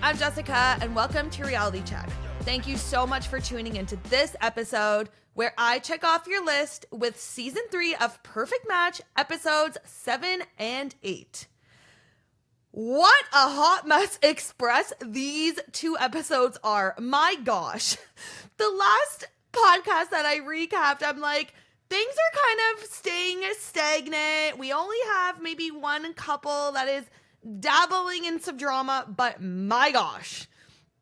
I'm Jessica, and welcome to Reality Check. Thank you so much for tuning into this episode where I check off your list with season 3 of Perfect Match, episodes 7 and 8. What a hot mess express these 2 episodes are. My gosh. The last podcast that I recapped, I'm like, things are kind of staying stagnant. We only have maybe one couple that is dabbling in some drama, but my gosh,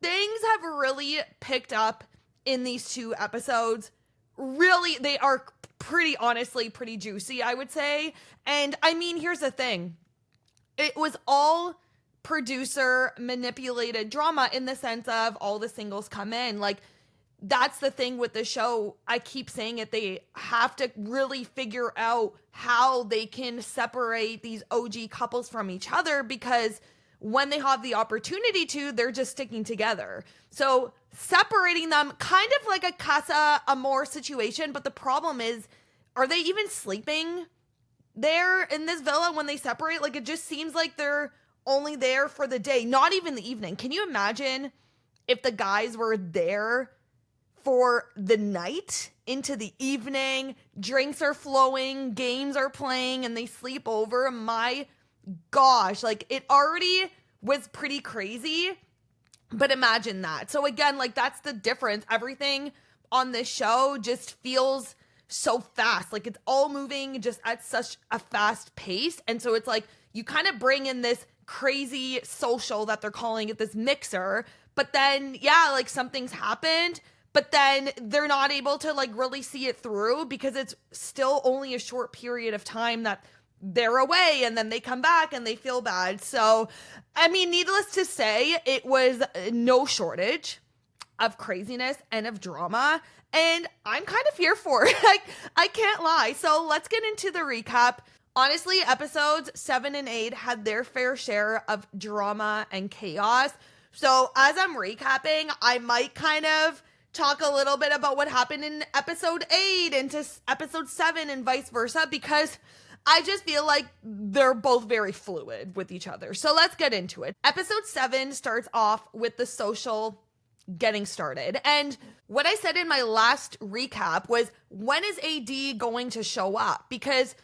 things have really picked up in these 2 episodes. Really, they are pretty juicy, I would say. And I mean, here's the thing. It was all producer manipulated drama in the sense of all the singles come in. Like, that's the thing with the show. I keep saying it. They have to really figure out how they can separate these OG couples from each other, because when they have the opportunity to, they're just sticking together. So separating them, kind of like a Casa Amor situation. But the problem is, are they even sleeping there in this villa when they separate? Like, it just seems like they're only there for the day, not even the evening. Can you imagine if the guys were there for the night into the evening, drinks are flowing, games are playing, and they sleep over? My gosh, like, it already was pretty crazy, but imagine that. So again, like, that's the difference. Everything on this show just feels so fast. Like, it's all moving just at such a fast pace. And so it's like, you kind of bring in this crazy social that they're calling it, this mixer, but then, yeah, like, something's happened, but then they're not able to, like, really see it through because it's still only a short period of time that they're away, and then they come back and they feel bad. So, I mean, needless to say, it was no shortage of craziness and of drama, and I'm kind of here for it. I can't lie. So let's get into the recap. Honestly, episodes 7 and 8 had their fair share of drama and chaos. So as I'm recapping, I might kind of talk a little bit about what happened in episode 8 into episode 7 and vice versa, because I just feel like they're both very fluid with each other. So let's get into it. Episode 7 starts off with the social getting started. And what I said in my last recap was, when is AD going to show up? Because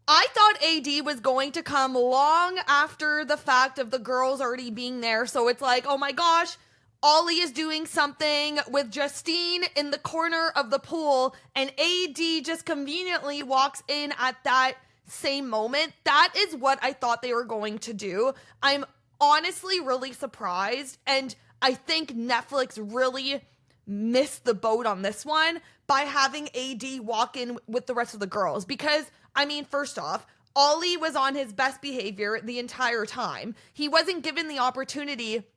I thought AD was going to come long after the fact of the girls already being there. So it's like, oh my gosh, Ollie is doing something with Justine in the corner of the pool, and AD just conveniently walks in at that same moment. That is what I thought they were going to do. I'm honestly really surprised, and I think Netflix really missed the boat on this one by having AD walk in with the rest of the girls. Because, I mean, first off, Ollie was on his best behavior the entire time. He wasn't given the opportunity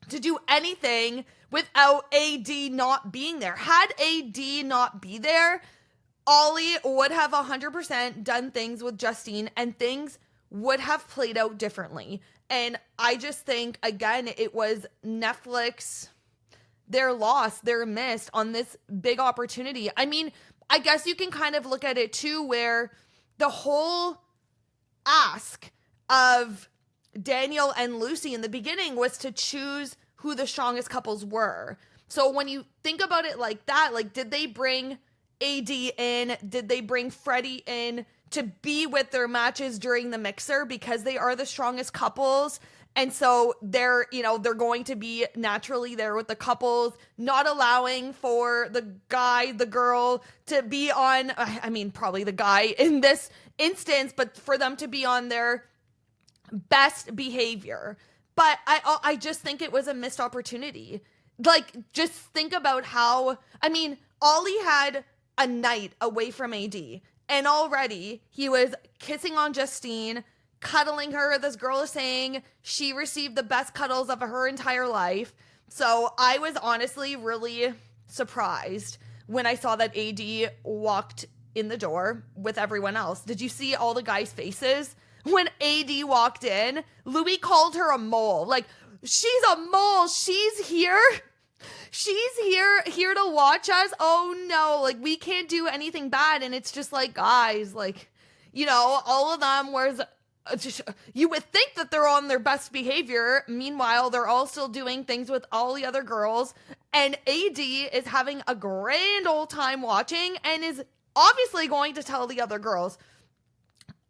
to do anything without AD not being there. Had AD not be there, Ollie would have 100% done things with Justine, and things would have played out differently. And I just think, again, it was Netflix, their loss, their miss on this big opportunity. I mean, I guess you can kind of look at it too, where the whole ask of Daniel and Lucy in the beginning was to choose who the strongest couples were. So when you think about it like that, like, did they bring AD in? Did they bring Freddie in to be with their matches during the mixer because they are the strongest couples? And so they're going to be naturally there with the couples, not allowing for the guy, the girl to be on, I mean, probably the guy in this instance, but for them to be on their best behavior. But I just think it was a missed opportunity. Like, just think about how, I mean, Ollie had a night away from AD, and already he was kissing on Justine, cuddling her. This girl is saying she received the best cuddles of her entire life. So I was honestly really surprised when I saw that AD walked in the door with everyone else. Did you see all the guys' faces? When AD walked in, Louis called her a mole. Like, she's a mole. She's here. She's here to watch us. Oh no, like, we can't do anything bad. And it's just like, guys, like, all of them was you would think that they're on their best behavior. Meanwhile, they're all still doing things with all the other girls. And AD is having a grand old time watching and is obviously going to tell the other girls.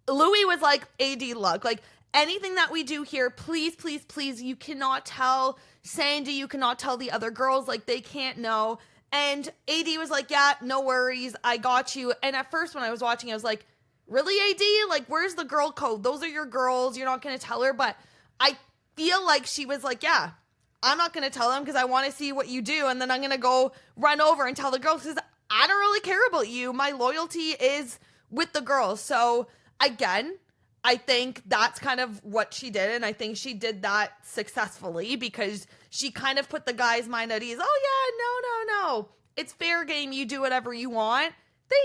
Louis was like, AD, look, like anything that we do here, please, please, please, you cannot tell Sandy, you cannot tell the other girls, like they can't know. And AD was like, yeah, no worries, I got you. And at first when I was watching, I was like, really, AD? Like, where's the girl code? Those are your girls. You're not going to tell her. But I feel like she was like, yeah, I'm not going to tell them because I want to see what you do. And then I'm going to go run over and tell the girls because I don't really care about you. My loyalty is with the girls. So again, I think that's kind of what she did. And I think she did that successfully because she kind of put the guy's mind at ease. Oh, yeah, no. It's fair game. You do whatever you want. They,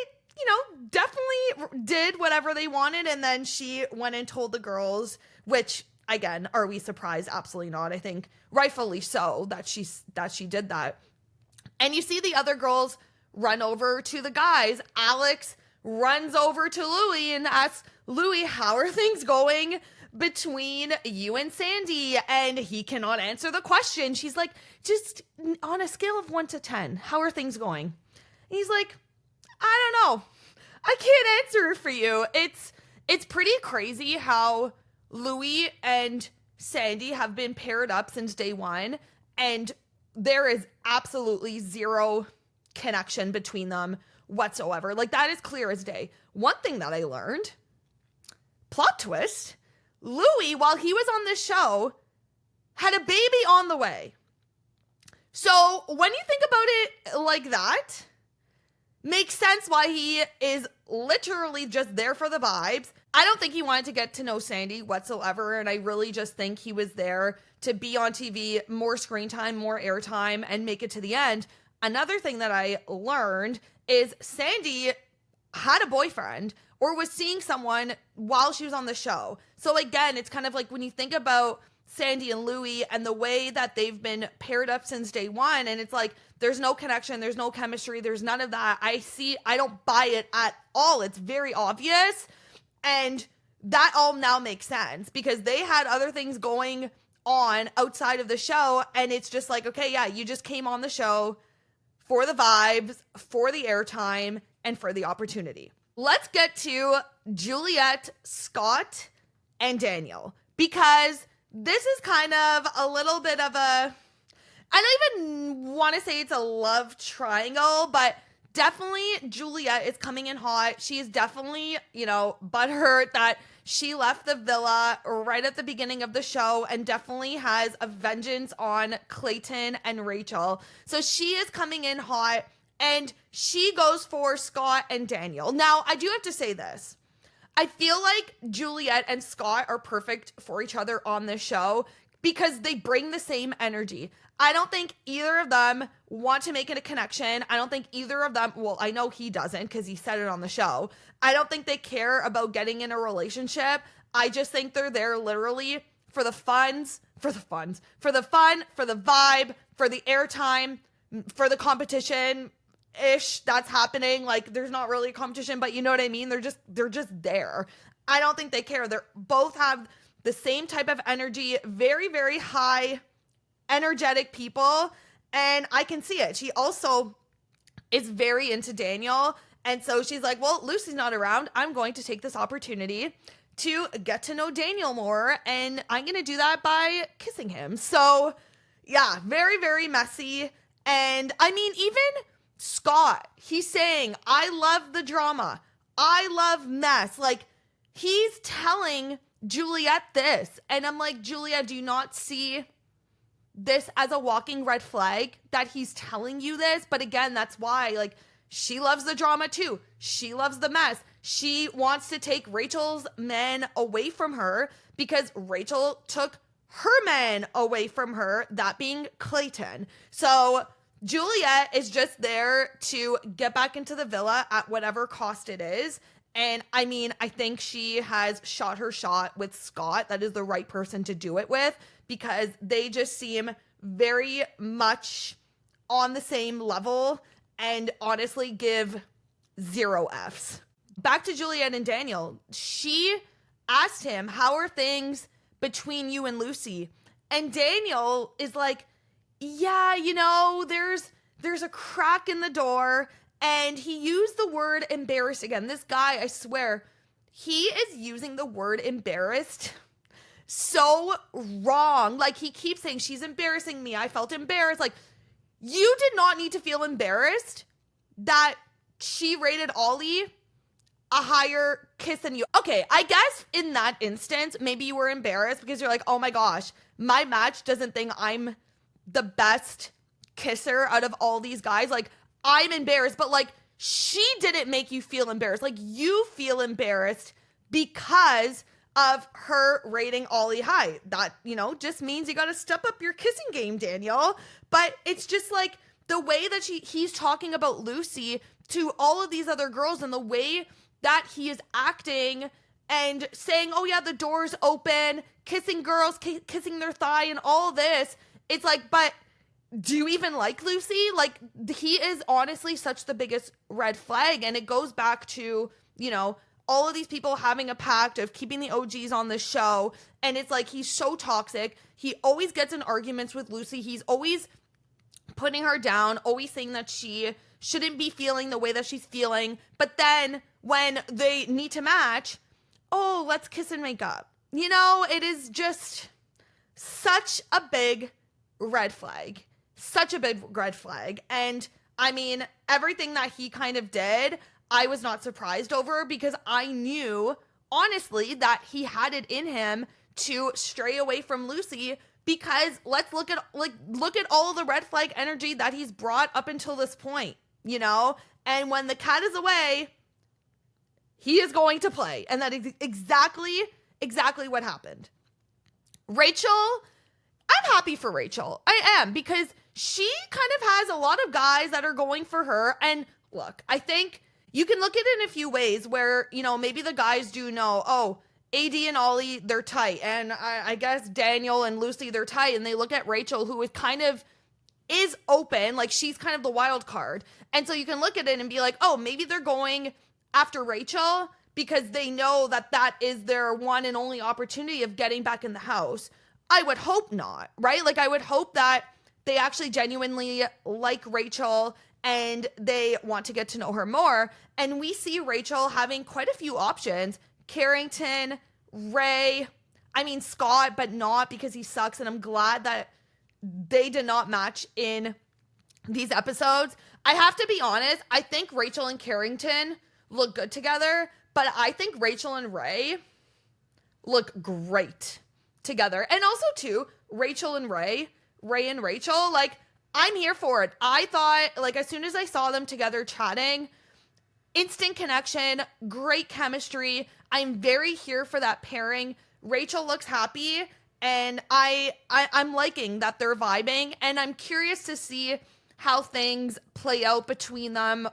definitely did whatever they wanted. And then she went and told the girls, which again, are we surprised? Absolutely not. I think rightfully so that she did that. And you see the other girls run over to the guys. Alex runs over to Louis and asks Louis, how are things going between you and Sandy? And he cannot answer the question. She's like, just on a scale of 1 to 10, how are things going? And he's like, I don't know. I can't answer for you. It's pretty crazy how Louis and Sandy have been paired up since day one, and there is absolutely zero connection between them whatsoever. Like, that is clear as day. One thing that I learned, plot twist, Louis, while he was on this show, had a baby on the way. So when you think about it like that, makes sense why he is literally just there for the vibes. I don't think he wanted to get to know Sandy whatsoever, and I really just think he was there to be on TV, more screen time, more airtime, and make it to the end. Another thing that I learned is Sandy had a boyfriend or was seeing someone while she was on the show. So again, it's kind of like when you think about Sandy and Louis and the way that they've been paired up since day one, and it's like there's no connection, there's no chemistry, there's none of that. I don't buy it at all. It's very obvious, and that all now makes sense because they had other things going on outside of the show, and it's just like, okay, yeah, you just came on the show for the vibes, for the airtime, and for the opportunity. Let's get to Juliet, Scott, and Daniel, because this is kind of a little bit of a, I don't even want to say it's a love triangle, but definitely Juliet is coming in hot. She is definitely, butthurt that she left the villa right at the beginning of the show and definitely has a vengeance on Clayton and Rachel. So she is coming in hot and she goes for Scott and Daniel. Now, I do have to say this. I feel like Juliet and Scott are perfect for each other on this show because they bring the same energy. I don't think either of them want to make it a connection. I don't think either of them, well, I know he doesn't because he said it on the show. I don't think they care about getting in a relationship. I just think they're there literally for the fun, for the vibe, for the airtime, for the competition ish that's happening. Like, there's not really a competition, but you know what I mean? They're just there. I don't think they care. They're both have the same type of energy, very, very high energetic people, and I can see it. She also is very into Daniel, and so she's like, well, Lucy's not around. I'm going to take this opportunity to get to know Daniel more, and I'm going to do that by kissing him. So yeah, very, very messy. And I mean, even Scott, he's saying, I love the drama. I love mess. Like, he's telling Juliet this. And I'm like, Juliet, do you not see this as a walking red flag that he's telling you this? But again, that's why, like, she loves the drama too. She loves the mess. She wants to take Rachel's men away from her because Rachel took her men away from her, that being Clayton. So Juliet is just there to get back into the villa at whatever cost it is. And I mean, I think she has shot her shot with Scott. That is the right person to do it with because they just seem very much on the same level and honestly give 0 Fs. Back to Juliet and Daniel. She asked him, how are things between you and Lucy? And Daniel is like, yeah, there's a crack in the door. And he used the word embarrassed again. This guy, I swear, he is using the word embarrassed so wrong. Like, he keeps saying, she's embarrassing me. I felt embarrassed. Like, you did not need to feel embarrassed that she rated Ollie a higher kiss than you. Okay, I guess in that instance, maybe you were embarrassed because you're like, oh my gosh, my match doesn't think I'm the best kisser out of all these guys. Like, I'm embarrassed, but like, she didn't make you feel embarrassed. Like, you feel embarrassed because of her rating Ollie high. That, just means you got to step up your kissing game, Daniel. But it's just like the way that he's talking about Lucy to all of these other girls and the way that he is acting and saying, oh yeah, the door's open, kissing girls, kissing their thigh and all this. It's like, but do you even like Lucy? Like, he is honestly such the biggest red flag. And it goes back to, all of these people having a pact of keeping the OGs on the show. And it's like, he's so toxic. He always gets in arguments with Lucy. He's always putting her down, always saying that she shouldn't be feeling the way that she's feeling. But then when they need to match, oh, let's kiss and make up. It is just such a big red flag. Such a big red flag. And I mean, everything that he kind of did, I was not surprised over because I knew, honestly, that he had it in him to stray away from Lucy because let's look at all the red flag energy that he's brought up until this point, And when the cat is away, he is going to play. And that is exactly what happened. Rachel, I'm happy for Rachel. I am, because she kind of has a lot of guys that are going for her. And look, I think you can look at it in a few ways where, maybe the guys do know, oh, AD and Ollie, they're tight. And I guess Daniel and Lucy, they're tight. And they look at Rachel, who is open, like she's kind of the wild card. And so you can look at it and be like, oh, maybe they're going after Rachel because they know that is their one and only opportunity of getting back in the house. I would hope not, right? Like, I would hope that they actually genuinely like Rachel and they want to get to know her more. And we see Rachel having quite a few options. Carrington, Ray, Scott, but not because he sucks. And I'm glad that they did not match in these episodes. I have to be honest, I think Rachel and Carrington look good together, but I think Rachel and Ray look great together. And also too, Rachel and Ray and Rachel, like, I'm here for it. I thought, like, as soon as I saw them together chatting, instant connection, great chemistry. I'm very here for that pairing. Rachel looks happy, and I'm liking that they're vibing, and I'm curious to see how things play out between them,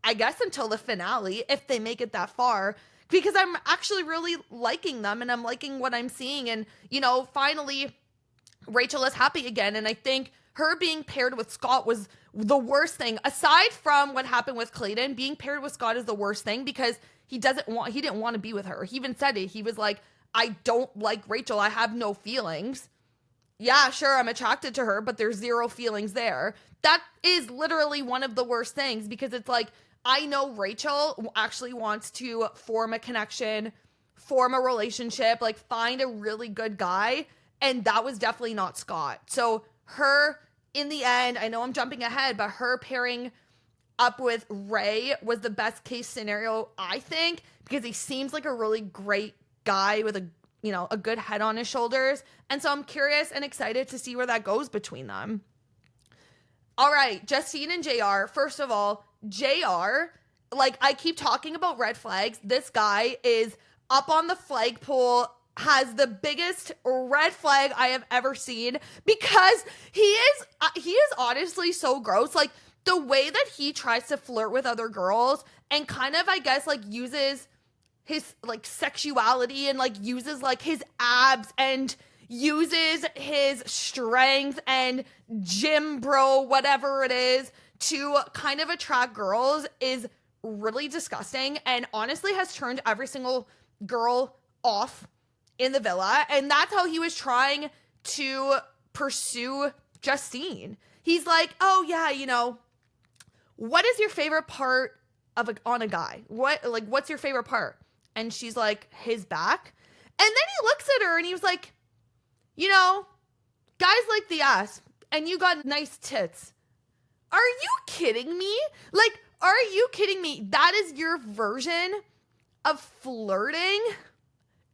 I guess, until the finale, if they make it that far, because I'm actually really liking them, and I'm liking what I'm seeing, and, finally, Rachel is happy again, and I think her being paired with Scott was the worst thing. Aside from what happened with Clayton, being paired with Scott is the worst thing because he didn't want to be with her. He even said it. He was like, I don't like Rachel. I have no feelings. Yeah, sure, I'm attracted to her, but there's zero feelings there. That is literally one of the worst things because it's like, I know Rachel actually wants to form a connection, form a relationship, like find a really good guy. And that was definitely not Scott. So her, in the end, I know I'm jumping ahead, but her pairing up with Ray was the best case scenario, I think, because he seems like a really great guy with a good head on his shoulders. And so I'm curious and excited to see where that goes between them. All right, Justine and JR. First of all, JR, like, I keep talking about red flags. This guy is up on the flagpole, has the biggest red flag I have ever seen because he is honestly so gross. Like, the way that he tries to flirt with other girls and kind of, I guess, like, uses his, like, sexuality and, like, uses, like, his abs and uses his strength and gym bro, whatever it is, to kind of attract girls is really disgusting and honestly has turned every single girl off in the villa. And that's how he was trying to pursue Justine. He's like, oh yeah, you know, what is your favorite part of on a guy? What's your favorite part? And she's like, his back. And then he looks at her and he was like, you know, guys like the ass and you got nice tits. Are you kidding me? Like, are you kidding me? That is your version of flirting?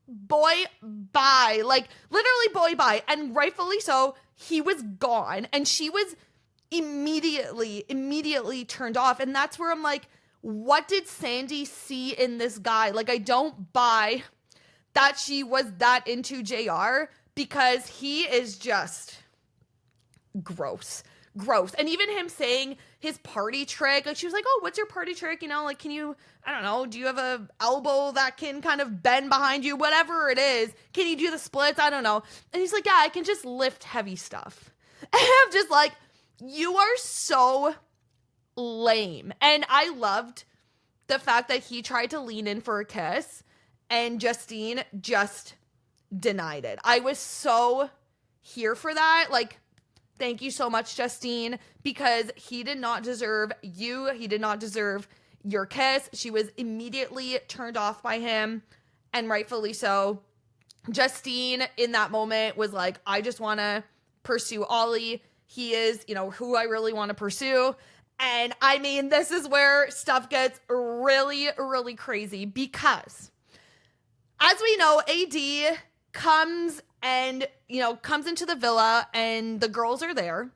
Boy, bye. Like, literally, boy, bye. And rightfully so, he was gone. And she was immediately turned off. And that's where I'm like, what did Sandy see in this guy? Like, I don't buy that she was that into JR, because he is just gross. And even him saying his party trick, like she was like, oh, what's your party trick? You know, like, can you, I don't know, do you have a elbow that can kind of bend behind you? Whatever it is. Can you do the splits? I don't know. And he's like, yeah, I can just lift heavy stuff. And I'm just like, you are so lame. And I loved the fact that he tried to lean in for a kiss and Justine just denied it. I was so here for that. Like, thank you so much, Justine, because he did not deserve you. He did not deserve your kiss. She was immediately turned off by him, and rightfully so. Justine in that moment was like, I just want to pursue Ollie. He is, you know, who I really want to pursue. And I mean, this is where stuff gets really, really crazy, because as we know, AD comes and, you know, comes into the villa and the girls are there.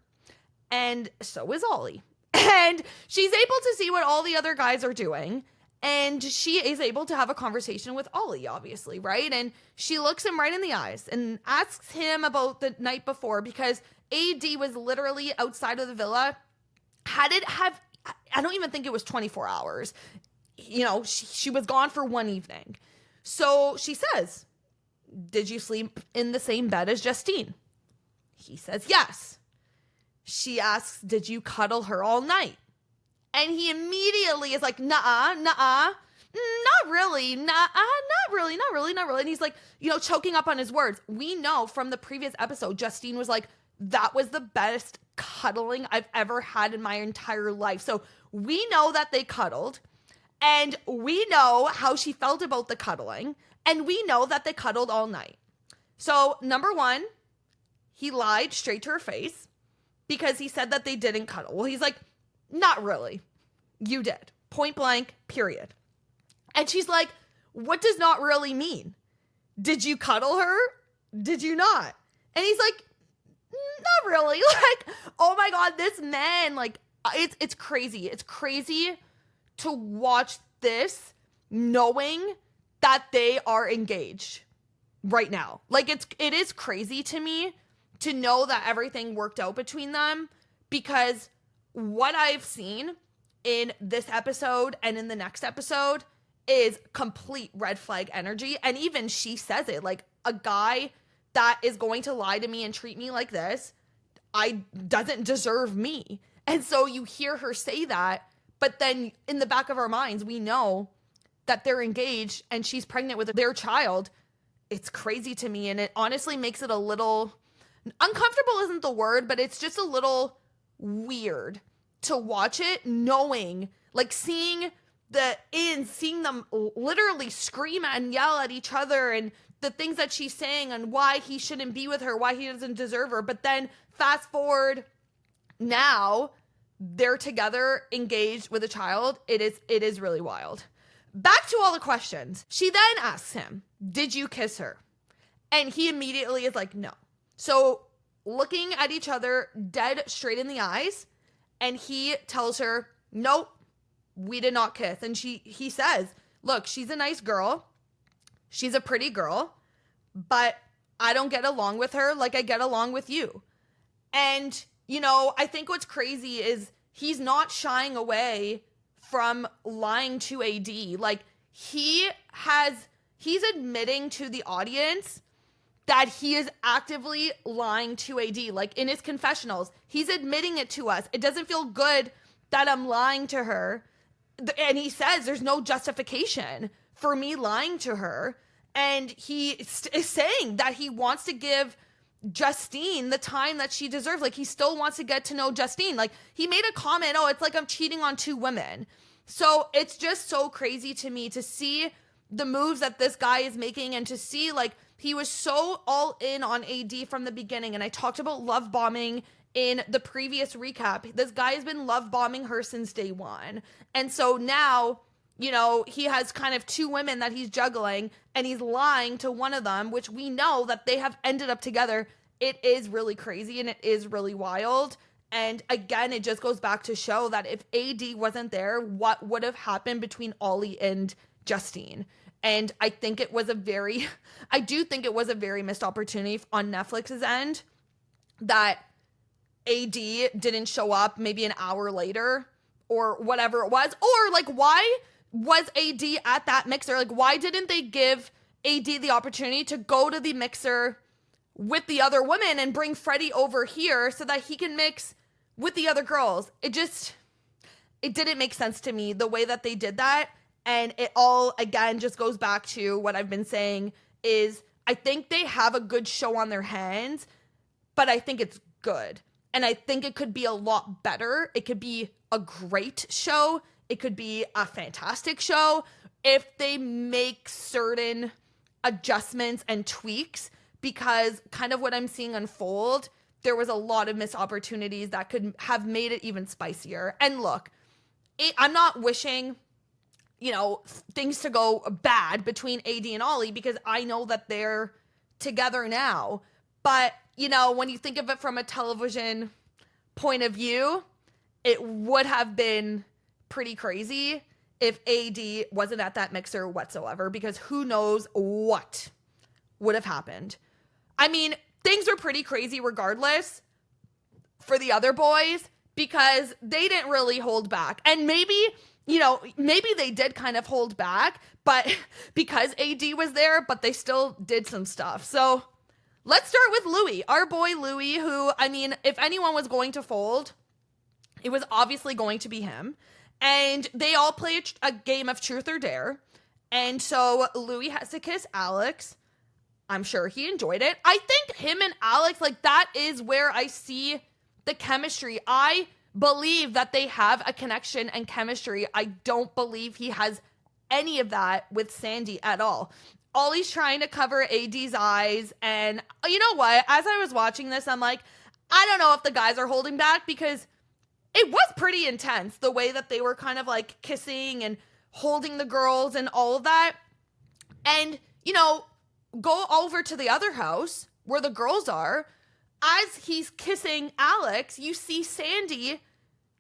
And so is Ollie. And she's able to see what all the other guys are doing. And she is able to have a conversation with Ollie, obviously, right? And she looks him right in the eyes and asks him about the night before, because AD was literally outside of the villa. I don't even think it was 24 hours. You know, she was gone for one evening. So she says, did you sleep in the same bed as Justine? He says, yes. She asks, did you cuddle her all night? And he immediately is like, nuh-uh, not really. And he's like, you know, choking up on his words. We know from the previous episode, Justine was like, that was the best cuddling I've ever had in my entire life. So we know that they cuddled. And we know how she felt about the cuddling. And we know that they cuddled all night. So, number one, he lied straight to her face because he said that they didn't cuddle. Well, he's like, not really. You did. Point blank, period. And she's like, what does not really mean? Did you cuddle her? Did you not? And he's like, not really. Like, oh my God, this man, like, it's crazy. It's crazy to watch this knowing that they are engaged right now. Like, it is crazy to me to know that everything worked out between them, because what I've seen in this episode and in the next episode is complete red flag energy. And even she says it, like, a guy that is going to lie to me and treat me like this, doesn't deserve me. And so you hear her say that, but then in the back of our minds, we know that they're engaged and she's pregnant with their child. It's crazy to me. And it honestly makes it a little uncomfortable, isn't the word, but it's just a little weird to watch it, knowing, like, seeing them literally scream and yell at each other and the things that she's saying and why he shouldn't be with her, why he doesn't deserve her. But then fast forward, now they're together, engaged with a child. It is really wild. Back to all the questions. She then asks him, did you kiss her? And he immediately is like, no. So looking at each other dead straight in the eyes, and he tells her, nope, we did not kiss. And he says, look, she's a nice girl. She's a pretty girl, but I don't get along with her like I get along with you. And, you know, I think what's crazy is he's not shying away from lying to AD. Like, he's admitting to the audience that he is actively lying to AD. Like, in his confessionals, he's admitting it to us. It doesn't feel good that I'm lying to her. And he says there's no justification for me lying to her. And he is saying that he wants to give Justine the time that she deserves. Like, he still wants to get to know Justine. Like, he made a comment, oh, it's like I'm cheating on two women. So it's just so crazy to me to see the moves that this guy is making, and to see, like, he was so all in on AD from the beginning. And I talked about love bombing in the previous recap. This guy has been love bombing her since day one. And so now, you know, he has kind of two women that he's juggling, and he's lying to one of them, which we know that they have ended up together. It is really crazy, and it is really wild. And again, it just goes back to show that if AD wasn't there, what would have happened between Ollie and Justine? And I do think it was a very missed opportunity on Netflix's end that AD didn't show up maybe an hour later or whatever it was. Or, like, why was AD at that mixer? Like, why didn't they give AD the opportunity to go to the mixer with the other women and bring Freddie over here so that he can mix with the other girls? It didn't make sense to me the way that they did that. And it all, again, just goes back to what I've been saying is I think they have a good show on their hands, but I think it's good. And I think it could be a lot better. It could be a great show. It could be a fantastic show if they make certain adjustments and tweaks, because kind of what I'm seeing unfold, there was a lot of missed opportunities that could have made it even spicier. And look, I'm not wishing, you know, things to go bad between AD and Ollie, because I know that they're together now. But, you know, when you think of it from a television point of view, it would have been pretty crazy if AD wasn't at that mixer whatsoever, because who knows what would have happened. I mean, things were pretty crazy regardless for the other boys, because they didn't really hold back. And maybe, you know, maybe they did kind of hold back, but because AD was there, but they still did some stuff. So let's start with Louis, our boy Louis, who, I mean, if anyone was going to fold, it was obviously going to be him. And they all play a game of truth or dare. And so Louis has to kiss Alex. I'm sure he enjoyed it. I think him and Alex, like, that is where I see the chemistry. I believe that they have a connection and chemistry. I don't believe he has any of that with Sandy at all. Ollie's trying to cover AD's eyes. And you know what? As I was watching this, I'm like, I don't know if the guys are holding back, because it was pretty intense the way that they were kind of like kissing and holding the girls and all of that. And, you know, go over to the other house where the girls are. As he's kissing Alex, you see Sandy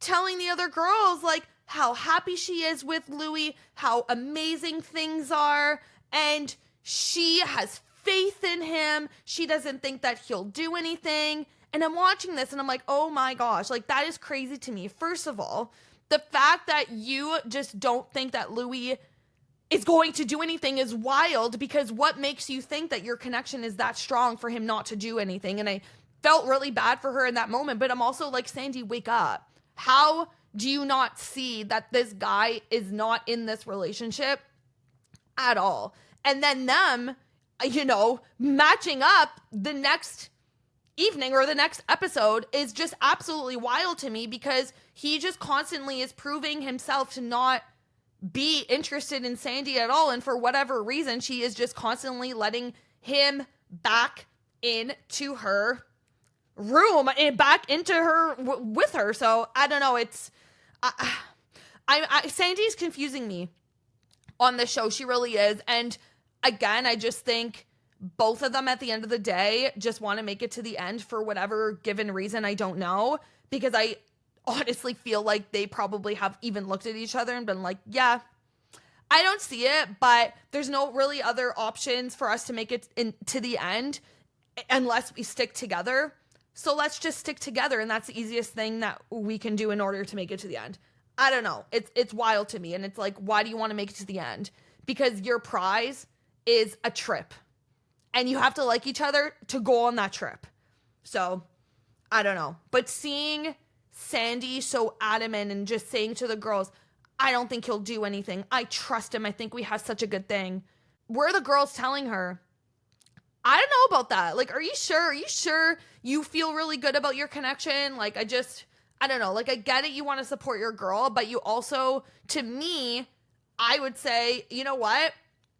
telling the other girls, like, how happy she is with Louis, how amazing things are. And she has faith in him. She doesn't think that he'll do anything. And I'm watching this and I'm like, oh my gosh, like, that is crazy to me. First of all, the fact that you just don't think that Louis is going to do anything is wild, because what makes you think that your connection is that strong for him not to do anything? And I felt really bad for her in that moment, but I'm also like, Sandy, wake up. How do you not see that this guy is not in this relationship at all? And then them, you know, matching up the next evening or the next episode is just absolutely wild to me, because he just constantly is proving himself to not be interested in Sandy at all. And for whatever reason, she is just constantly letting him back into her room and back into her with her. So I don't know. It's Sandy's confusing me on the show. She really is. And again, I just think both of them at the end of the day just want to make it to the end for whatever given reason. I don't know, because I honestly feel like they probably have even looked at each other and been like, yeah, I don't see it, but there's no really other options for us to make it to the end unless we stick together. So let's just stick together. And that's the easiest thing that we can do in order to make it to the end. I don't know. It's wild to me. And it's like, why do you want to make it to the end? Because your prize is a trip. And you have to like each other to go on that trip. So, I don't know. But seeing Sandy so adamant and just saying to the girls, I don't think he'll do anything. I trust him. I think we have such a good thing. were the girls telling her, I don't know about that. Like, are you sure? Are you sure you feel really good about your connection? Like, I don't know. Like, I get it. You want to support your girl, but you also, to me, I would say, you know what?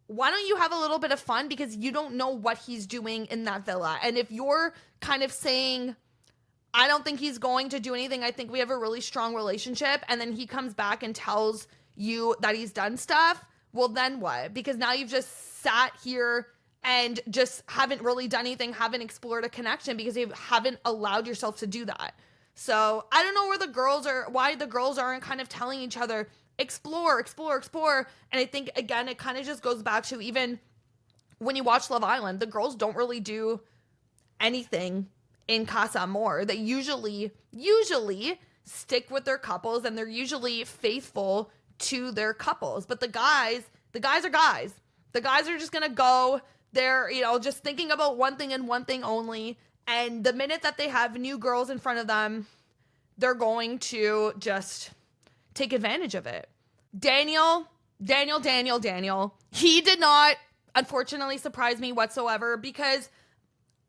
Why don't you have a little bit of fun? Because you don't know what he's doing in that villa. And if you're kind of saying, I don't think he's going to do anything, I think we have a really strong relationship, and then he comes back and tells you that he's done stuff, well, then what? Because now you've just sat here and just haven't really done anything, haven't explored a connection because you haven't allowed yourself to do that. So I don't know why the girls aren't kind of telling each other, explore. And I think, again, it kind of just goes back to even when you watch Love Island, the girls don't really do anything in Casa Amor. They usually stick with their couples, and they're usually faithful to their couples. But the guys are guys. The guys are just going to go, they're, just thinking about one thing and one thing only. And the minute that they have new girls in front of them, they're going to just take advantage of it. Daniel, he did not, unfortunately, surprise me whatsoever, because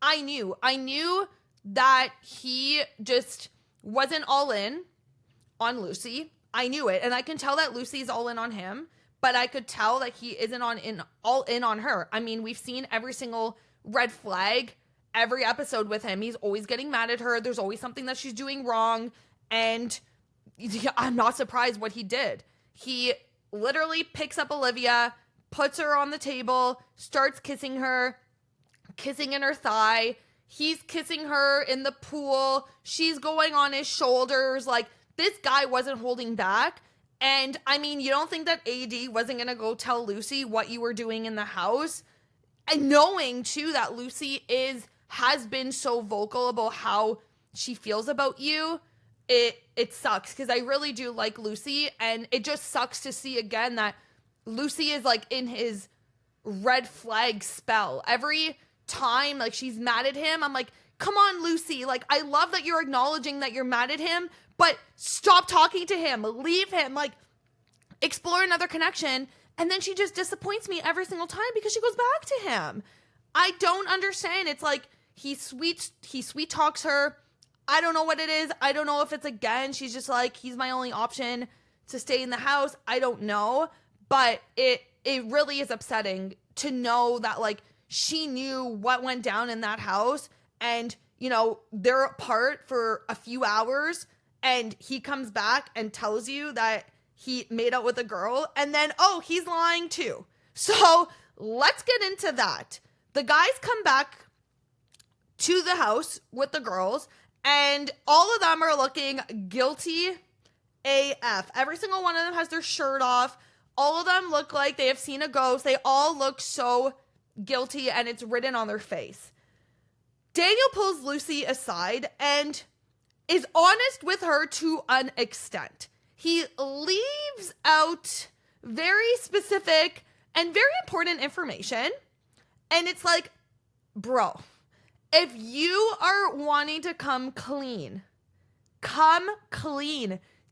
I knew that he just wasn't all in on Lucy. I knew it. And I can tell that Lucy's all in on him, but I could tell that he isn't all in on her. I mean, we've seen every single red flag every episode with him. He's always getting mad at her. There's always something that she's doing wrong. And I'm not surprised what he did. He literally picks up Olivia, puts her on the table, starts kissing her, kissing in her thigh. He's kissing her in the pool. She's going on his shoulders. Like, this guy wasn't holding back. And I mean, you don't think that AD wasn't going to go tell Lucy what you were doing in the house? And knowing too that Lucy has been so vocal about how she feels about you, it sucks, because I really do like Lucy, and it just sucks to see again that Lucy is like in his red flag spell. Every time like she's mad at him, I'm like, come on, Lucy, like, I love that you're acknowledging that you're mad at him, but stop talking to him, leave him, like, explore another connection. And then she just disappoints me every single time because she goes back to him. I don't understand. It's like he sweet talks her. I don't know what it is. I don't know if it's, again, she's just like, he's my only option to stay in the house. I don't know. But it really is upsetting to know that, like, she knew what went down in that house, and, they're apart for a few hours, and he comes back and tells you that he made out with a girl, and then, oh, he's lying too. So let's get into that. The guys come back to the house with the girls, and all of them are looking guilty AF. Every single one of them has their shirt off. All of them look like they have seen a ghost. They all look so guilty, and it's written on their face. Daniel pulls Lucy aside and is honest with her to an extent. He leaves out very specific and very important information. And it's like, bro, if you are wanting to come clean.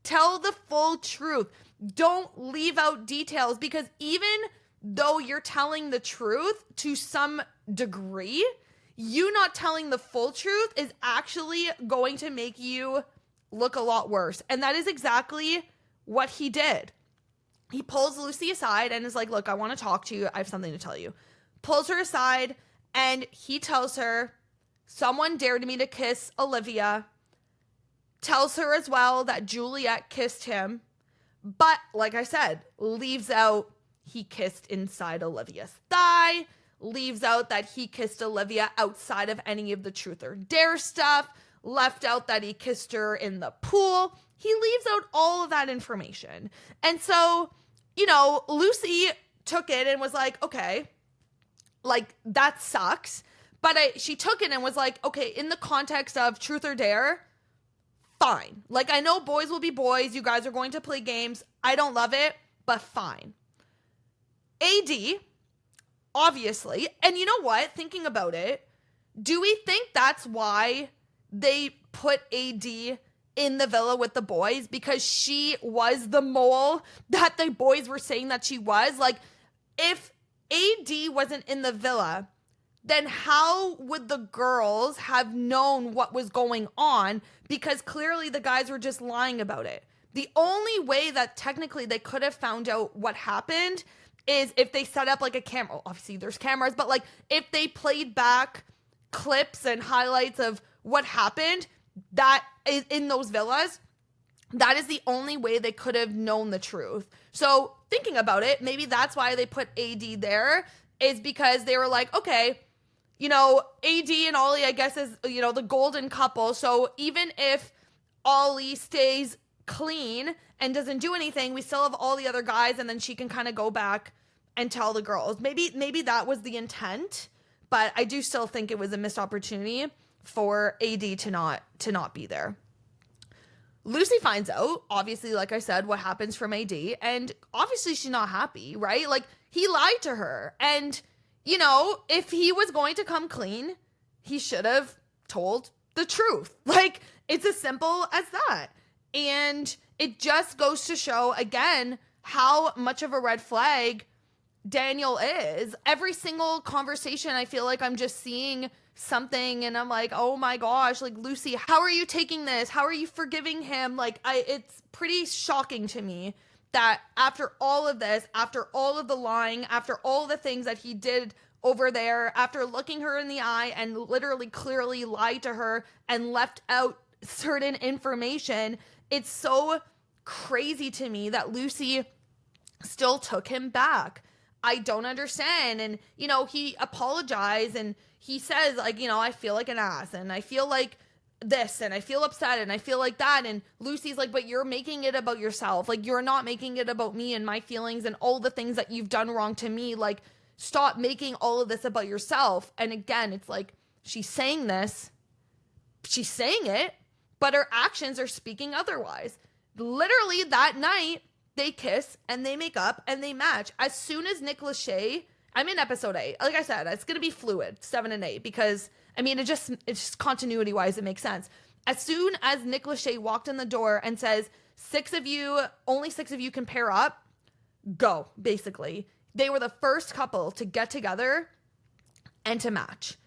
Tell the full truth. Don't leave out details, because even though you're telling the truth to some degree, you not telling the full truth is actually going to make you look a lot worse. And that is exactly what he did. He pulls Lucy aside and is like, look, I want to talk to you. I have something to tell you. Pulls her aside, and he tells her, someone dared me to kiss Olivia. Tells her as well that Juliet kissed him. But like I said, leaves out he kissed inside Olivia's thigh. Leaves out that he kissed Olivia outside of any of the truth or dare stuff. Left out that he kissed her in the pool. He leaves out all of that information. And so, Lucy took it and was like, okay, like, that sucks. But she took it and was like, okay, in the context of truth or dare, fine. Like, I know boys will be boys. You guys are going to play games. I don't love it, but fine. AD, obviously, and you know what? Thinking about it, do we think that's why they put AD in the villa with the boys? Because she was the mole that the boys were saying that she was? Like, if AD wasn't in the villa, then how would the girls have known what was going on? Because clearly the guys were just lying about it. The only way that technically they could have found out what happened is if they set up like a camera. Obviously there's cameras, but like if they played back clips and highlights of what happened that is in those villas, that is the only way they could have known the truth. So thinking about it, maybe that's why they put AD there, is because they were like, okay, you know, AD and Ollie, I guess, is, you know, the golden couple. So even if Ollie stays clean and doesn't do anything, we still have all the other guys, and then she can kind of go back and tell the girls. Maybe that was the intent, but I do still think it was a missed opportunity for AD to not be there. Lucy finds out, obviously, like I said, what happens from AD, and obviously she's not happy, right? Like, he lied to her, and you know, if he was going to come clean, he should have told the truth. Like, it's as simple as that. And it just goes to show, again, how much of a red flag Daniel is. Every single conversation, I feel like I'm just seeing something and I'm like, oh my gosh, like, Lucy, how are you taking this? How are you forgiving him? Like, it's pretty shocking to me that after all of this, after all of the lying, after all the things that he did over there, after looking her in the eye and literally clearly lied to her and left out certain information, it's so crazy to me that Lucy still took him back. I don't understand. And, you know, he apologized and he says, like, you know, I feel like an ass and I feel like this and I feel upset and I feel like that. And Lucy's like, but you're making it about yourself. Like, you're not making it about me and my feelings and all the things that you've done wrong to me. Like, stop making all of this about yourself. And again, it's like, she's saying this, she's saying it, but her actions are speaking otherwise. Literally that night, they kiss and they make up and they match. As soon as Nick Lachey, I'm in episode 8. Like I said, it's going to be fluid, 7 and 8, because I mean, it's just continuity wise, it makes sense. As soon as Nick Lachey walked in the door and says, only 6 of you can pair up, go, basically. They were the first couple to get together and to match.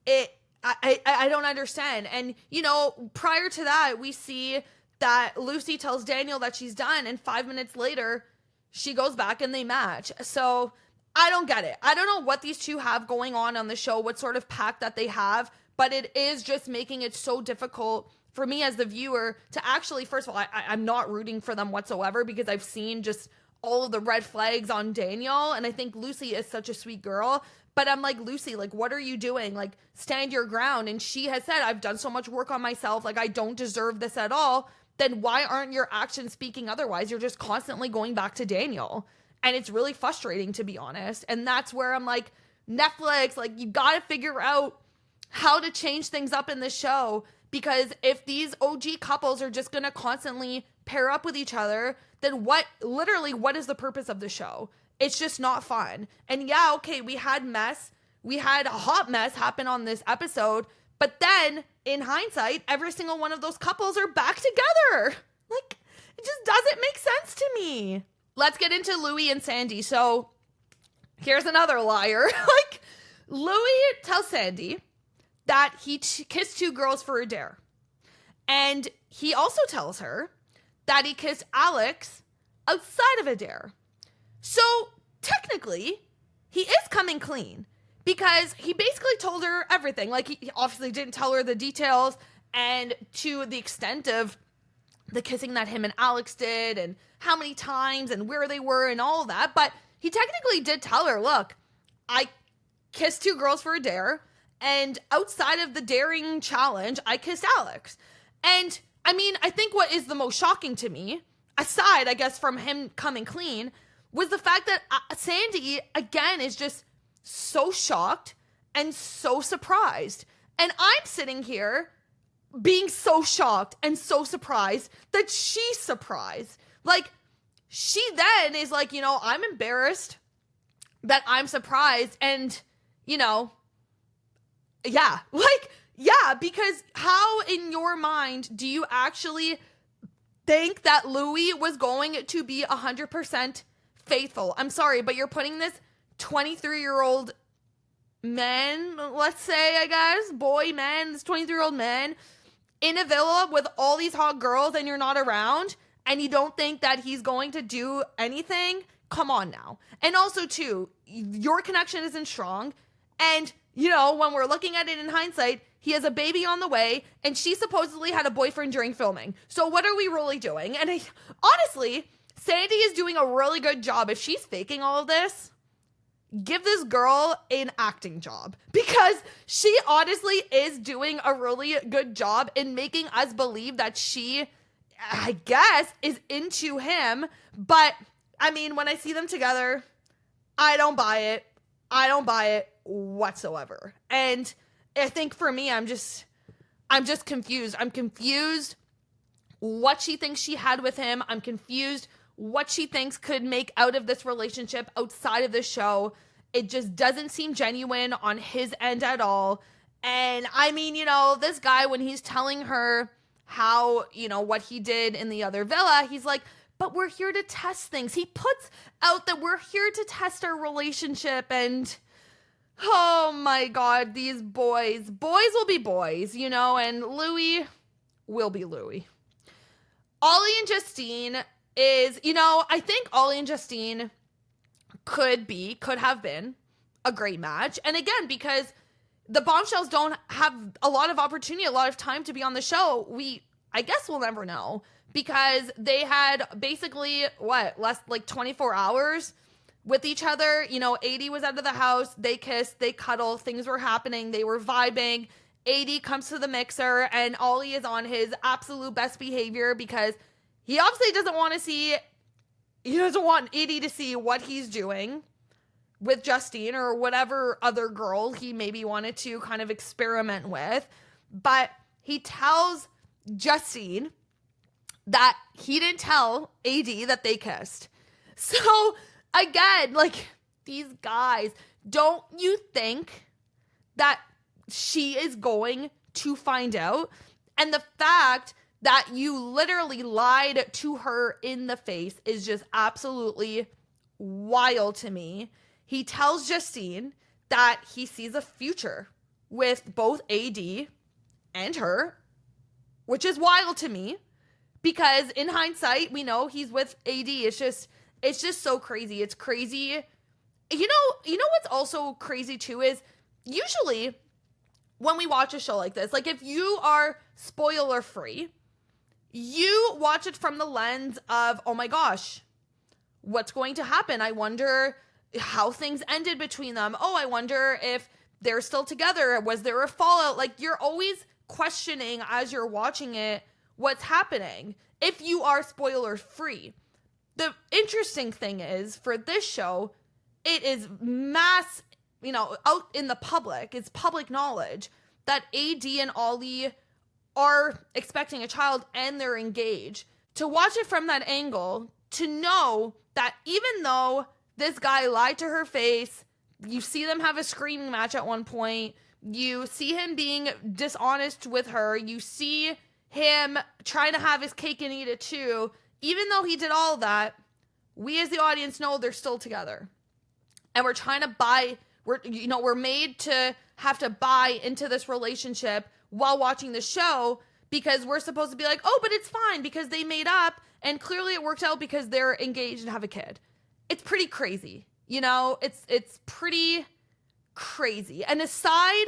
I don't understand. And, you know, prior to that, we see that Lucy tells Daniel that she's done, and 5 minutes later, she goes back and they match. So I don't get it. I don't know what these two have going on the show, what sort of pact that they have, but it is just making it so difficult for me as the viewer to actually, first of all, I'm not rooting for them whatsoever because I've seen just all of the red flags on Daniel, and I think Lucy is such a sweet girl, but I'm like, Lucy, like, what are you doing? Like, stand your ground. And she has said, I've done so much work on myself, like, I don't deserve this at all. Then why aren't your actions speaking otherwise? You're just constantly going back to Daniel. And it's really frustrating, to be honest. And that's where I'm like, Netflix, like, you got to figure out how to change things up in this show. Because if these OG couples are just going to constantly pair up with each other, then what is the purpose of the show? It's just not fun. And yeah, okay, we had a hot mess happen on this episode. But then, in hindsight, every single one of those couples are back together. Like, it just doesn't make sense to me. Let's get into Louis and Sandy. So, here's another liar. Like, Louis tells Sandy that he kissed 2 girls for a dare. And he also tells her that he kissed Alex outside of a dare. So, technically, he is coming clean. Because he basically told her everything. Like, he obviously didn't tell her the details and to the extent of the kissing that him and Alex did and how many times and where they were and all that. But he technically did tell her, look, I kissed 2 girls for a dare, and outside of the daring challenge, I kissed Alex. And, I mean, I think what is the most shocking to me, aside, I guess, from him coming clean, was the fact that Sandy, again, is just so shocked and so surprised. And I'm sitting here being so shocked and so surprised that she's surprised. Like, she then is like, you know, I'm embarrassed that I'm surprised. And, you know, yeah, like, yeah, because how in your mind do you actually think that Louis was going to be 100% faithful? I'm sorry, but you're putting this 23-year-old men, let's say, I guess, this 23-year-old man in a villa with all these hot girls and you're not around and you don't think that he's going to do anything? Come on now. And also, too, your connection isn't strong. And, you know, when we're looking at it in hindsight, he has a baby on the way and she supposedly had a boyfriend during filming. So what are we really doing? And honestly, Sandy is doing a really good job. If she's faking all of this, give this girl an acting job, because she honestly is doing a really good job in making us believe that she, I guess, is into him. But I mean, when I see them together, I don't buy it. I don't buy it whatsoever. And I think for me, I'm just confused. I'm confused what she thinks she had with him. I'm confused what she thinks could make out of this relationship outside of the show. It just doesn't seem genuine on his end at all. And I mean, you know, this guy, when he's telling her how, you know, what he did in the other villa, he's like, but we're here to test things. He puts out that we're here to test our relationship. And oh my God, these boys will be boys, you know, and Louis will be Louis. Ollie and Justine is, you know, I think Ollie and Justine could have been a great match. And again, because the Bombshells don't have a lot of opportunity, a lot of time to be on the show, I guess we'll never know, because they had basically, less like 24 hours with each other. You know, 80 was out of the house, they kissed, they cuddled, things were happening, they were vibing. 80 comes to the mixer and Ollie is on his absolute best behavior because he obviously doesn't want 80 to see what he's doing with Justine or whatever other girl he maybe wanted to kind of experiment with. But he tells Justine that he didn't tell AD that they kissed. So again, like, these guys, don't you think that she is going to find out? And the fact that you literally lied to her in the face is just absolutely wild to me. He tells Justine that he sees a future with both AD and her, which is wild to me, because in hindsight, we know he's with AD. It's just so crazy. It's crazy. You know what's also crazy too is usually when we watch a show like this, like, if you are spoiler free, you watch it from the lens of, oh my gosh, what's going to happen? I wonder how things ended between them. Oh, I wonder if they're still together. Was there a fallout? Like, you're always questioning as you're watching it what's happening if you are spoiler free. The interesting thing is, for this show, it is out in the public, it's public knowledge that AD and Ollie are expecting a child and they're engaged. To watch it from that angle, to know that even though this guy lied to her face, you see them have a screaming match at one point, you see him being dishonest with her, you see him trying to have his cake and eat it too, even though he did all that, we as the audience know they're still together. And we're trying to we're made to have to buy into this relationship while watching the show, because we're supposed to be like, oh, but it's fine because they made up and clearly it worked out because they're engaged and have a kid. It's pretty crazy. You know, it's pretty crazy. And aside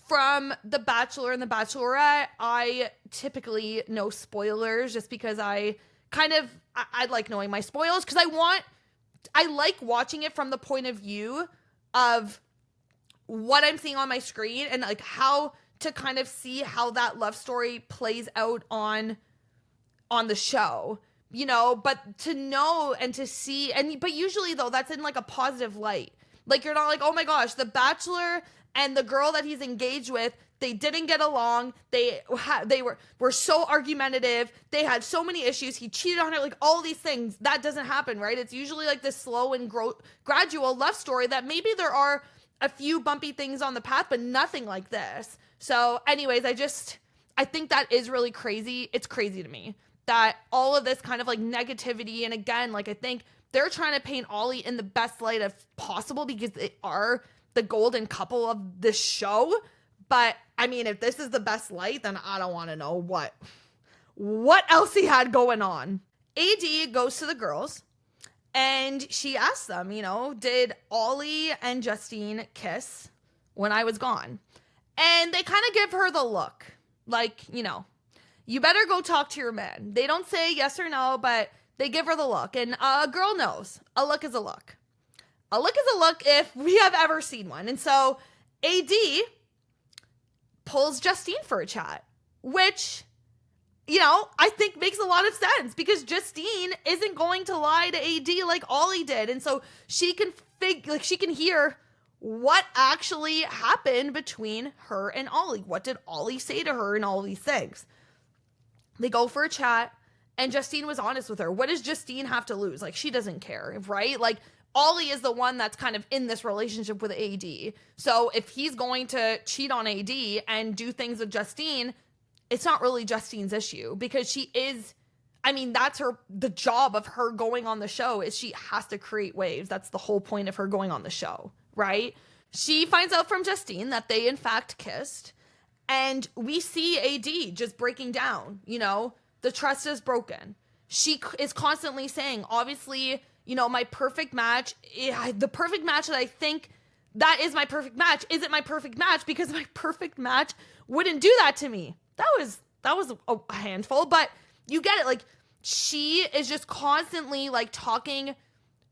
from The Bachelor and The Bachelorette, I typically know spoilers just because I like knowing my spoilers, because I like watching it from the point of view of what I'm seeing on my screen and like how to kind of see how that love story plays out on the show, you know, but to know and to see, but usually though, that's in like a positive light. Like, you're not like, oh my gosh, the Bachelor and the girl that he's engaged with, they didn't get along. They were so argumentative. They had so many issues. He cheated on her, like all these things. That doesn't happen, right? It's usually like this slow and gradual love story that maybe there are a few bumpy things on the path, but nothing like this. So anyways, I think that is really crazy. It's crazy to me that all of this kind of like negativity. And again, like, I think they're trying to paint Ollie in the best light of possible because they are the golden couple of this show. But I mean, if this is the best light, then I don't want to know what else he had going on. AD goes to the girls and she asks them, did Ollie and Justine kiss when I was gone? And they kind of give her the look, like, you better go talk to your man. They don't say yes or no, but they give her the look. And a girl knows a look is a look. A look is a look if we have ever seen one. And so AD pulls Justine for a chat, which, I think makes a lot of sense because Justine isn't going to lie to AD like Ollie did. And so she can she can hear what actually happened between her and Ollie. What did Ollie say to her and all these things? They go for a chat and Justine was honest with her. What does Justine have to lose? Like, she doesn't care, right? Like, Ollie is the one that's kind of in this relationship with AD. So if he's going to cheat on AD and do things with Justine, it's not really Justine's issue because she is, that's the job of her going on the show is she has to create waves. That's the whole point of her going on the show, right? She finds out from Justine that they in fact kissed and we see AD just breaking down, the trust is broken. She is constantly saying, obviously, my perfect match, the perfect match that I think that is my perfect match isn't my perfect match because my perfect match wouldn't do that to me. That was a handful, but you get it. Like, she is just constantly like talking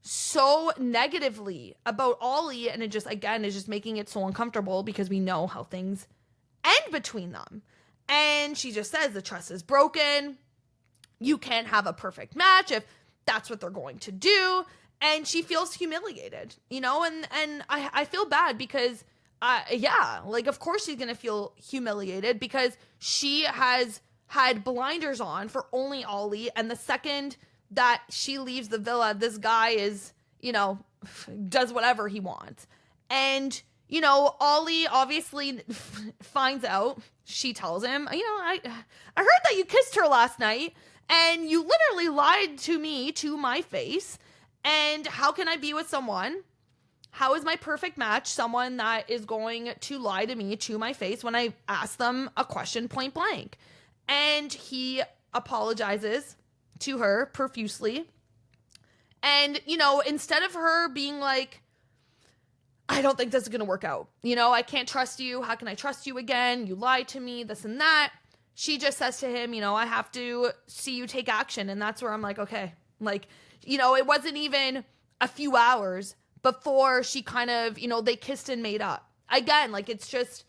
so negatively about Ollie, and it just, again, is just making it so uncomfortable because we know how things end between them. And she just says the trust is broken. You can't have a perfect match if that's what they're going to do. And she feels humiliated, and I feel bad because of course she's going to feel humiliated because she has had blinders on for only Ollie. And the second that she leaves the villa, this guy is, does whatever he wants. And, Ollie obviously finds out. She tells him, I heard that you kissed her last night and you literally lied to me to my face. And how can I be with someone? How is my perfect match someone that is going to lie to me to my face when I ask them a question point blank? And he apologizes to her profusely. And, instead of her being like, I don't think this is going to work out. I can't trust you. How can I trust you again? You lied to me, this and that. She just says to him, I have to see you take action. And that's where I'm like, okay. Like, it wasn't even a few hours before she kind of, they kissed and made up. Again, like, it's just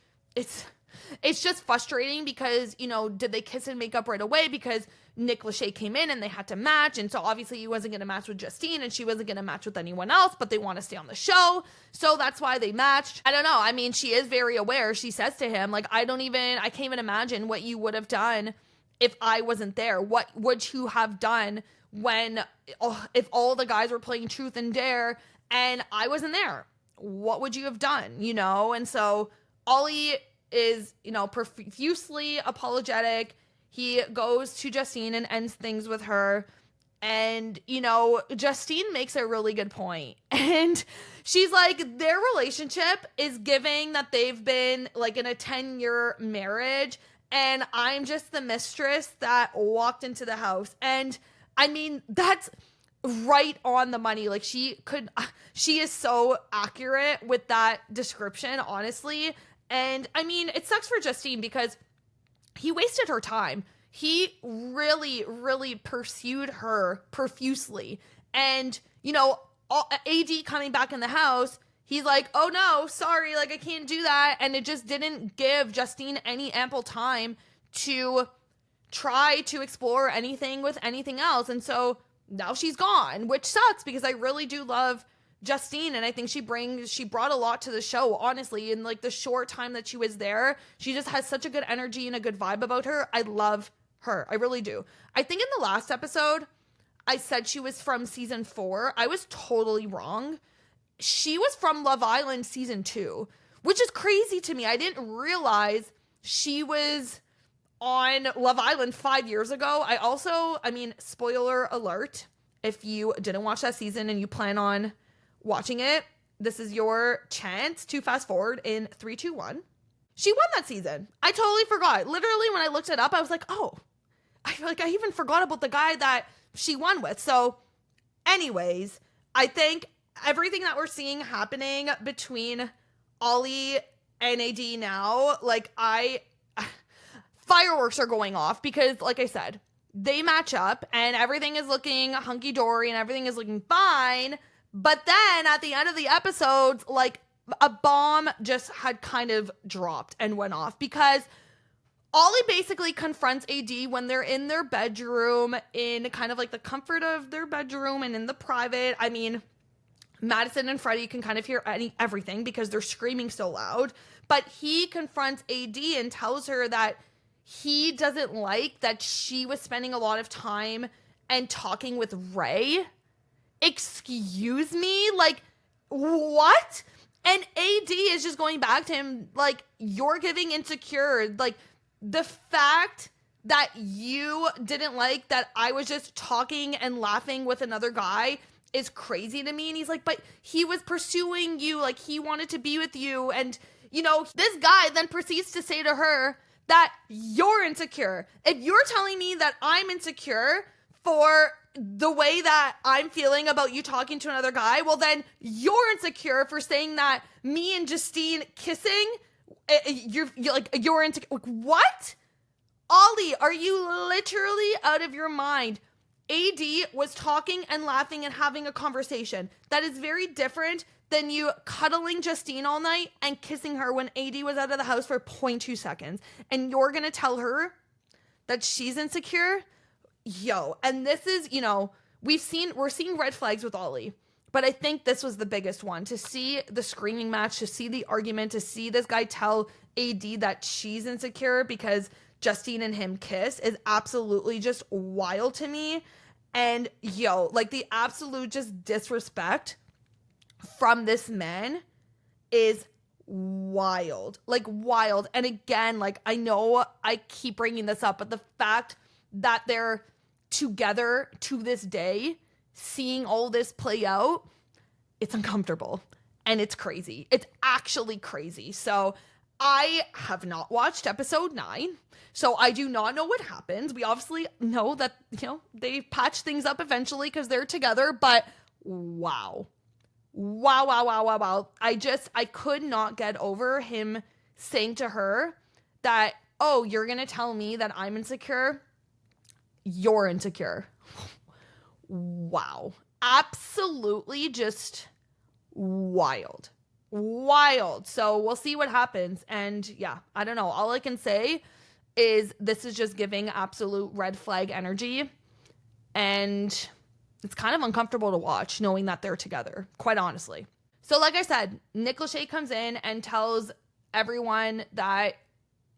frustrating because, did they kiss and make up right away because Nick Lachey came in and they had to match. And so obviously he wasn't going to match with Justine and she wasn't going to match with anyone else, but they want to stay on the show. So that's why they matched. I don't know. She is very aware. She says to him, like, I can't even imagine what you would have done if I wasn't there. What would you have done if all the guys were playing truth and dare and I wasn't there? What would you have done? And so Ollie is, profusely apologetic. He goes to Justine and ends things with her. And, Justine makes a really good point. And she's like, their relationship is giving that they've been like in a 10-year marriage. And I'm just the mistress that walked into the house. And that's right on the money. Like, she is so accurate with that description, honestly. And it sucks for Justine because he wasted her time. He really, really pursued her profusely. And, AD coming back in the house, he's like, oh no, sorry, like, I can't do that. And it just didn't give Justine any ample time to try to explore anything with anything else. And so now she's gone, which sucks because I really do love Justine, and I think she brought a lot to the show, honestly. In like the short time that she was there, she just has such a good energy and a good vibe about her. I love her. I really do. I think in the last episode, I said she was from season 4. I was totally wrong. She was from Love Island season 2, which is crazy to me. I didn't realize she was on Love Island 5 years ago. Spoiler alert, if you didn't watch that season and you plan on watching it, this is your chance to fast forward in 3, 2, 1. She won that season. I totally forgot. Literally, when I looked it up, I was like, oh, I feel like I even forgot about the guy that she won with. So anyways, I think everything that we're seeing happening between Ollie and AD now, like fireworks are going off because, like I said, they match up and everything is looking hunky-dory and everything is looking fine. But then at the end of the episodes, like a bomb just had kind of dropped and went off because Ollie basically confronts AD when they're in their bedroom, in kind of like the comfort of their bedroom and in the private. I mean, Madison and Freddie can kind of hear everything because they're screaming so loud. But he confronts AD and tells her that he doesn't like that she was spending a lot of time and talking with Ray. Excuse me? Like, what? And AD is just going back to him like, you're giving insecure. Like, the fact that you didn't like that I was just talking and laughing with another guy is crazy to me. And he's like, but he was pursuing you. Like, he wanted to be with you. And, you know, this guy then proceeds to say to her that you're insecure. If you're telling me that I'm insecure for the way that I'm feeling about you talking to another guy, well, then you're insecure for saying that me and Justine kissing, you're insecure. What? Ollie, are you literally out of your mind? AD was talking and laughing and having a conversation. That is very different than you cuddling Justine all night and kissing her when AD was out of the house for 0.2 seconds. And you're going to tell her that she's insecure? Yo, and this is, you know, we're seeing red flags with Ollie. But I think this was the biggest one. To see the screaming match, to see the argument, to see this guy tell AD that she's insecure because Justine and him kiss is absolutely just wild to me. And yo, like the absolute just disrespect from this man is wild. Like wild. And again, like I know I keep bringing this up, but the fact that they're together to this day, seeing all this play out, it's uncomfortable and it's crazy. It's actually crazy. So I have not watched episode 9, so I do not know what happens. We obviously know that, you know, they patch things up eventually because they're together, but wow. I could not get over him saying to her that, oh, you're going to tell me that I'm insecure? You're insecure. Wow. Absolutely just wild. So we'll see what happens. And yeah, I don't know. All I can say is this is just giving absolute red flag energy. And it's kind of uncomfortable to watch knowing that they're together, quite honestly. So like I said, Nick Lachey comes in and tells everyone that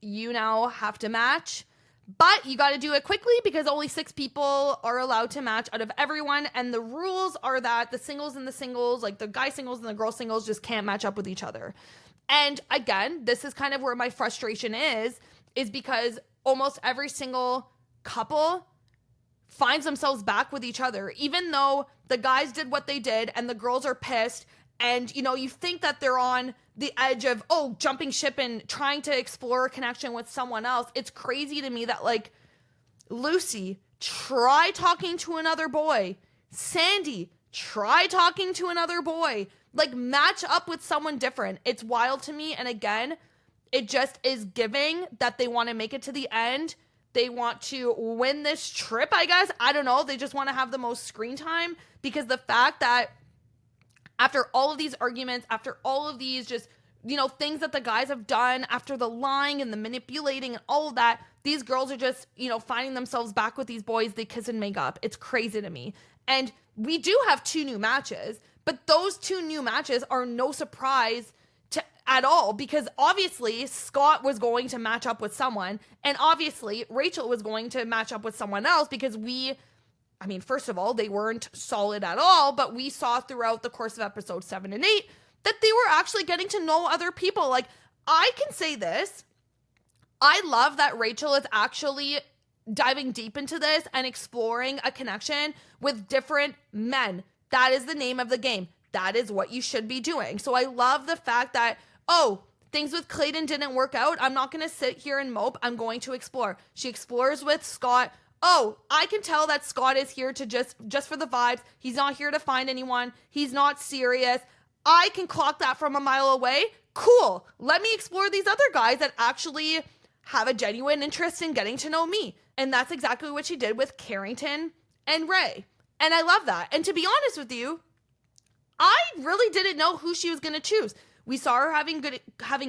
you now have to match. But you got to do it quickly because only 6 people are allowed to match out of everyone. And the rules are that the singles and the singles, like the guy singles and the girl singles, just can't match up with each other. And again, this is kind of where my frustration is because almost every single couple finds themselves back with each other, even though the guys did what they did and the girls are pissed. And, you know, you think that they're on the edge of, oh, jumping ship and trying to explore a connection with someone else. It's crazy to me that, like, Lucy, try talking to another boy. Sandy, try talking to another boy. Like, match up with someone different. It's wild to me. And again, it just is giving that they want to make it to the end. They want to win this trip, I guess. I don't know. They just want to have the most screen time because the fact that after all of these arguments, after all of these just, you know, things that the guys have done, after the lying and the manipulating and all of that, these girls are just, you know, finding themselves back with these boys. They kiss and make up. It's crazy to me. And we do have 2 new matches, but those 2 new matches are no surprise at all because obviously Scott was going to match up with someone and obviously Rachel was going to match up with someone else because first of all, they weren't solid at all, but we saw throughout the course of episodes 7 and 8 that they were actually getting to know other people. Like, I can say this. I love that Rachel is actually diving deep into this and exploring a connection with different men. That is the name of the game. That is what you should be doing. So I love the fact that, oh, things with Clayton didn't work out. I'm not going to sit here and mope. I'm going to explore. She explores with Scott. Oh, I can tell that Scott is here to just for the vibes. He's not here to find anyone. He's not serious. I can clock that from a mile away. Cool. Let me explore these other guys that actually have a genuine interest in getting to know me. And that's exactly what she did with Carrington and Ray. And I love that. And to be honest with you, I really didn't know who she was going to choose. We saw her having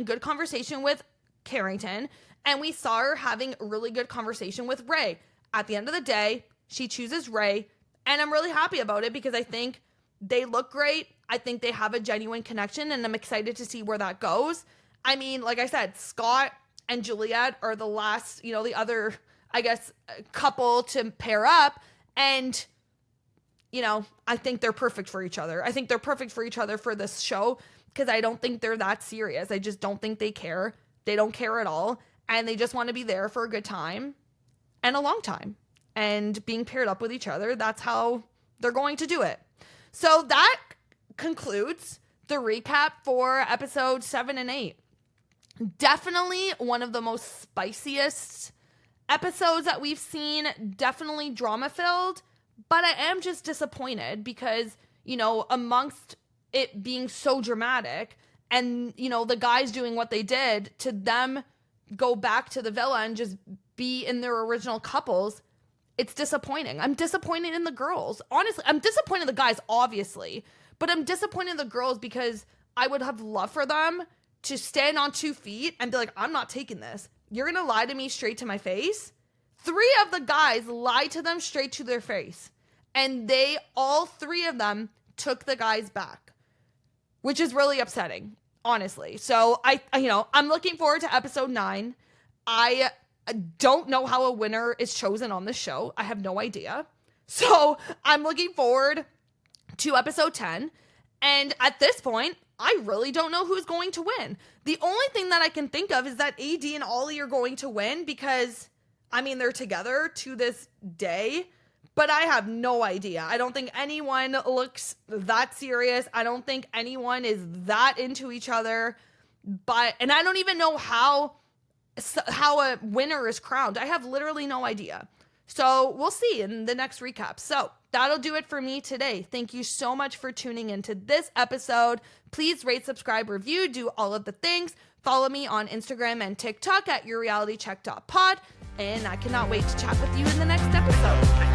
good conversation with Carrington, and we saw her having really good conversation with Ray. At the end of the day, she chooses Ray, and I'm really happy about it because I think they look great. I think they have a genuine connection, and I'm excited to see where that goes. I mean, like I said, Scott and Juliet are the last, the other, I guess, couple to pair up, and I think they're perfect for each other. I think they're perfect for each other for this show because I don't think they're that serious. I just don't think they care. They don't care at all. And they just want to be there for a good time and a long time. And being paired up with each other, that's how they're going to do it. So that concludes the recap for episodes 7 and 8. Definitely one of the most spiciest episodes that we've seen. Definitely drama-filled. But I am just disappointed because, amongst it being so dramatic and, the guys doing what they did, to them go back to the villa and just be in their original couples, it's disappointing. I'm disappointed in the girls. Honestly, I'm disappointed in the guys, obviously. But I'm disappointed in the girls because I would have loved for them to stand on 2 feet and be like, I'm not taking this. You're going to lie to me straight to my face? 3 of the guys lied to them straight to their face. And all 3 of them took the guys back, which is really upsetting, honestly. So I'm looking forward to episode 9. I don't know how a winner is chosen on this show. I have no idea. So I'm looking forward to episode 10. And at this point, I really don't know who's going to win. The only thing that I can think of is that AD and Ollie are going to win because, they're together to this day, but I have no idea. I don't think anyone looks that serious. I don't think anyone is that into each other, and I don't even know how a winner is crowned. I have literally no idea. So we'll see in the next recap. So that'll do it for me today. Thank you so much for tuning into this episode. Please rate, subscribe, review, do all of the things. Follow me on Instagram and TikTok at yourrealitycheck.pod. And I cannot wait to chat with you in the next episode.